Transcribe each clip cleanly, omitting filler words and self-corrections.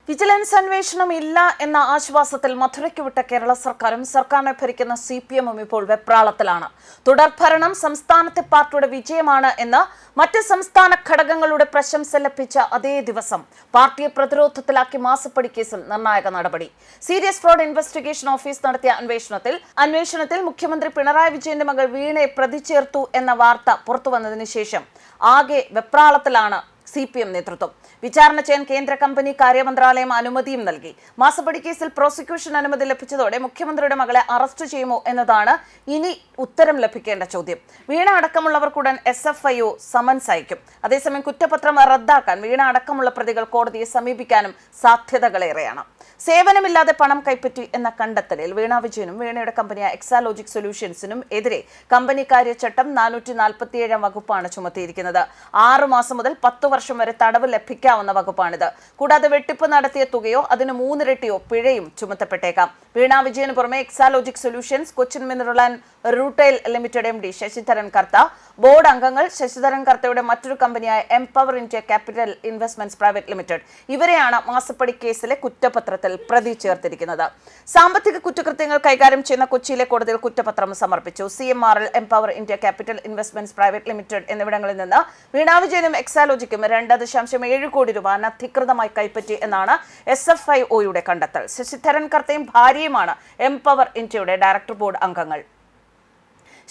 Vigilance അന്വേഷണം ഇല്ല എന്ന ആശ്വാസത്തിൽ മധുരയ്ക്ക് വിട്ട കേരള സർക്കാരും സർക്കാരിനെ ഭരിക്കുന്ന CPM-ഉം ഇപ്പോൾ വെപ്രാളത്തിലാണ്. തുടർഭരണം സംസ്ഥാനത്തെ പാർട്ടിയുടെ വിജയമാണ് എന്ന് മറ്റ് സംസ്ഥാന ഘടകങ്ങളുടെ പ്രശംസ ലഭിച്ച അതേ ദിവസം പാർട്ടിയെ പ്രതിരോധത്തിലാക്കി മാസപ്പടി കേസിൽ നിർണായക നടപടി. സീരിയസ് ഫ്രോഡ് ഇൻവെസ്റ്റിഗേഷൻ ഓഫീസ് നടത്തിയ അന്വേഷണത്തിൽ മുഖ്യമന്ത്രി പിണറായി വിജയന്റെ മകൾ വീണയെ പ്രതി ചേർത്തു എന്ന വാർത്ത പുറത്തുവന്നതിന് ശേഷം ആകെ വെപ്രാളത്തിലാണ് CPM നേതൃത്വം. വിചാരണ ചെയ്യാൻ കേന്ദ്ര കമ്പനി കാര്യ മന്ത്രാലയം അനുമതിയും നൽകി. മാസപ്പടി കേസിൽ പ്രോസിക്യൂഷൻ അനുമതി ലഭിച്ചതോടെ മുഖ്യമന്ത്രിയുടെ മകളെ അറസ്റ്റ് ചെയ്യുമോ എന്നതാണ് ഇനി ഉത്തരം ലഭിക്കേണ്ട ചോദ്യം. വീണ അടക്കമുള്ളവർക്കുടൻ SFIO സമൻസ് അയക്കും. അതേസമയം കുറ്റപത്രം റദ്ദാക്കാൻ വീണ അടക്കമുള്ള പ്രതികൾ കോടതിയെ സമീപിക്കാനും സാധ്യതകളേറെയാണ്. സേവനമില്ലാതെ പണം കൈപ്പറ്റി എന്ന കണ്ടെത്തലിൽ വീണ വിജയനും വീണയുടെ കമ്പനിയായ എക്സാലോജിക് സൊല്യൂഷൻസിനും എതിരെ കമ്പനി കാര്യചട്ടം 447 വകുപ്പാണ് ചുമത്തിയിരിക്കുന്നത്. 6 മാസം മുതൽ 10 വർഷം വരെ തടവ് ലഭിക്കാവുന്ന വകുപ്പാണിത്. കൂടാതെ വെട്ടിപ്പ് നടത്തിയ തുകയോ അതിന് 3 ഇരട്ടിയോ പിഴയും ചുമത്തപ്പെട്ടേക്കാം. വീണ വിജയന് പുറമെ Exalogic solutions, Cochin mineral and rutile limited MD Sasidharan Kartha, board അംഗങ്ങൾ, ശശിധരൻ കർത്തയുടെ മറ്റൊരു കമ്പനിയായ empower India capital investments private limited, ഇവരെയാണ് മാസപ്പടി കേസിലെ കുറ്റപത്രത്തിൽ പ്രതി ചേർത്തിരിക്കുന്നത്. സാമ്പത്തിക കുറ്റകൃത്യങ്ങൾ കൈകാര്യം ചെയ്യുന്ന കൊച്ചിയിലെ കോടതിയിൽ കുറ്റപത്രം സമർപ്പിച്ചു. CMRL, empower India capital investments private limited എന്നിവിടങ്ങളിൽ നിന്ന് വീണ വിജയനും എക്സാലോജിക്കും 2.7 കോടി രൂപ അനധികൃതമായി കൈപ്പറ്റി എന്നാണ് SFIOയുടെ കണ്ടെത്തൽ. ശശിധരൻ കർത്തയും ഭാര്യയുമാണ് എംപവർ ഇന്ത്യയുടെ ഡയറക്ടർ ബോർഡ് അംഗങ്ങൾ.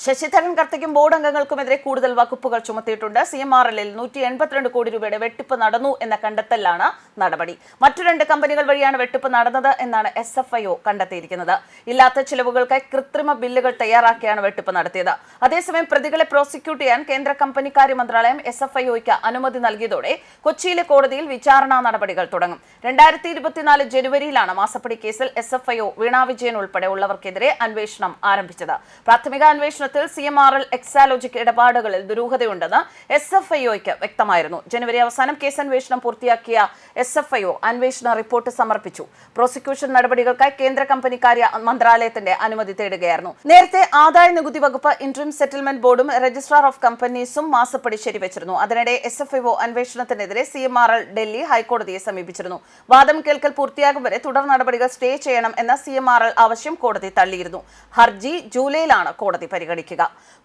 ശശിധരൻ കർത്തയ്ക്കും ബോർഡ് അംഗങ്ങൾക്കുമെതിരെ കൂടുതൽ വകുപ്പുകൾ ചുമത്തിയിട്ടുണ്ട്. CMRL-ൽ 182 കോടി രൂപയുടെ വെട്ടിപ്പ് നടന്നു എന്ന കണ്ടെത്തലാണ് നടപടി. മറ്റു 2 കമ്പനികൾ വഴിയാണ് വെട്ടിപ്പ് നടന്നത് എന്നാണ് SFIO കണ്ടെത്തിയിരിക്കുന്നത്. ഇല്ലാത്ത ചിലവുകൾക്കായി കൃത്രിമ ബില്ലുകൾ തയ്യാറാക്കിയാണ് വെട്ടിപ്പ് നടത്തിയത്. അതേസമയം പ്രതികളെ പ്രോസിക്യൂട്ട് ചെയ്യാൻ കേന്ദ്ര കമ്പനിക്കാര്യ മന്ത്രാലയം SFIOയ്ക്ക് അനുമതി നൽകിയതോടെ കൊച്ചിയിലെ കോടതിയിൽ വിചാരണാ നടപടികൾ തുടങ്ങും. 2024 ജനുവരിയിലാണ് മാസപ്പടി കേസിൽ SFIO വീണ വിജയൻ ഉൾപ്പെടെ ഉള്ളവർക്കെതിരെ അന്വേഷണം ആരംഭിച്ചത്. പ്രാഥമിക അന്വേഷണത്തിൽ CMRL എക്സാലോജിക് ഇടപാടുകളിൽ ദുരൂഹതയുണ്ടെന്ന് SFIOയ്ക്ക് വ്യക്തമായിരുന്നു. ജനുവരി അവസാനം കേസ് അന്വേഷണം പൂർത്തിയാക്കിയ SFIO അന്വേഷണ റിപ്പോർട്ട് സമർപ്പിച്ചു. പ്രോസിക്യൂഷൻ നടപടികൾക്കായി കേന്ദ്ര കമ്പനിക്കാര്യ മന്ത്രാലയത്തിന്റെ അനുമതി തേടുകയായിരുന്നു. നേരത്തെ ആദായ നികുതി വകുപ്പ്, ഇന്ററിം സെറ്റിൽമെന്റ് ബോർഡും രജിസ്ട്രാർ ഓഫ് കമ്പനീസും മാസപ്പടി ശരിവച്ചിരുന്നു. അതിനിടെ SFIO അന്വേഷണത്തിനെതിരെ CMRL ഡൽഹി ഹൈക്കോടതിയെ സമീപിച്ചിരുന്നു. വാദം കേൾക്കൽ പൂർത്തിയാകും വരെ തുടർ നടപടികൾ സ്റ്റേ ചെയ്യണം എന്ന CMRL ആവശ്യം കോടതി തള്ളിയിരുന്നു. ഹർജി ജൂലൈയിലാണ് കോടതി പരിഗണിക്കുക.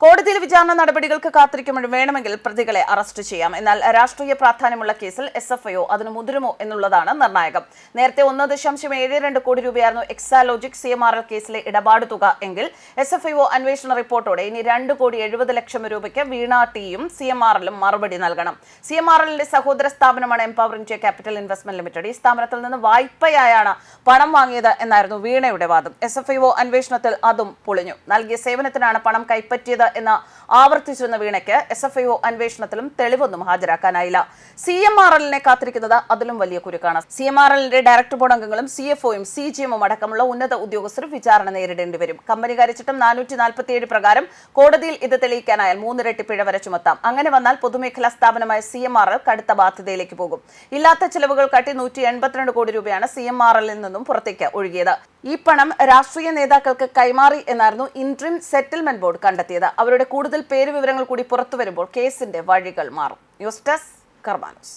കോടതിയിൽ വിചാരണ നടപടികൾക്ക് കാത്തിരിക്കുമ്പോൾ വേണമെങ്കിൽ പ്രതികളെ അറസ്റ്റ് ചെയ്യാം. എന്നാൽ രാഷ്ട്രീയ പ്രാധാന്യമുള്ള കേസിൽ SFIO അതിന് മുതിരുമോ എന്നുള്ളതാണ് നിർണായകം. നേരത്തെ 1.72 കോടി രൂപയായിരുന്നു എക്സാലോജിക് CMRL കേസിലെ ഇടപാട് തുക എങ്കിൽ SFIO അന്വേഷണ റിപ്പോർട്ടോടെ ഇനി 2.70 കോടി രൂപയ്ക്ക് വീണ ടിയും CMRL-ഉം മറുപടി നൽകണം. CMRL-ന്റെ സഹോദര സ്ഥാപനമാണ് empower India capital investment limited. ഈ സ്ഥാപനത്തിൽ നിന്ന് വായ്പയായാണ് പണം വാങ്ങിയത് എന്നായിരുന്നു വീണയുടെ വാദം. SFIO അന്വേഷണത്തിൽ അതും പൊളിഞ്ഞു. നൽകിയ സേവനത്തിനാണ് പണം കൈപ്പറ്റിയത് എന്ന് ആവർത്തിച്ചിരുന്ന വീണയ്ക്ക് SFIO അന്വേഷണത്തിലും തെളിവൊന്നും ഹാജരാക്കാനായില്ല. CMRL-നെ കാത്തിരിക്കുന്നത് അതിലും വലിയ കുരുക്കാണ്. CMRL-ന്റെ ഡയറക്ടർ ബോർഡ് അംഗങ്ങളും CFO-യും CGM-ഉം അടക്കമുള്ള ഉന്നത ഉദ്യോഗസ്ഥരും വിചാരണ നേരിടേണ്ടി വരും. കമ്പനി കാര്യചട്ടം 447 പ്രകാരം കോടതിയിൽ ഇത് തെളിയിക്കാനായാൽ 3 ഇരട്ടി പിഴ വരെ ചുമത്താം. അങ്ങനെ വന്നാൽ പൊതുമേഖലാ സ്ഥാപനമായ CMRL കടുത്ത ബാധ്യതയിലേക്ക് പോകും. ഇല്ലാത്ത ചെലവുകൾ കാട്ടി 182 കോടി രൂപയാണ് CMRL-ൽ നിന്നും പുറത്തേക്ക് ഒഴുകിയത്. ഈ പണം രാഷ്ട്രീയ നേതാക്കൾക്ക് കൈമാറി എന്നായിരുന്നു ഇന്ററിം സെറ്റിൽമെന്റ് ബോർഡ് കണ്ടെത്തിയത്. അവരുടെ കൂടുതൽ പേര് വിവരങ്ങൾ കൂടി പുറത്തു വരുമ്പോൾ കേസിന്റെ വഴികൾ മാറും. News desk കർമാനൂസ്.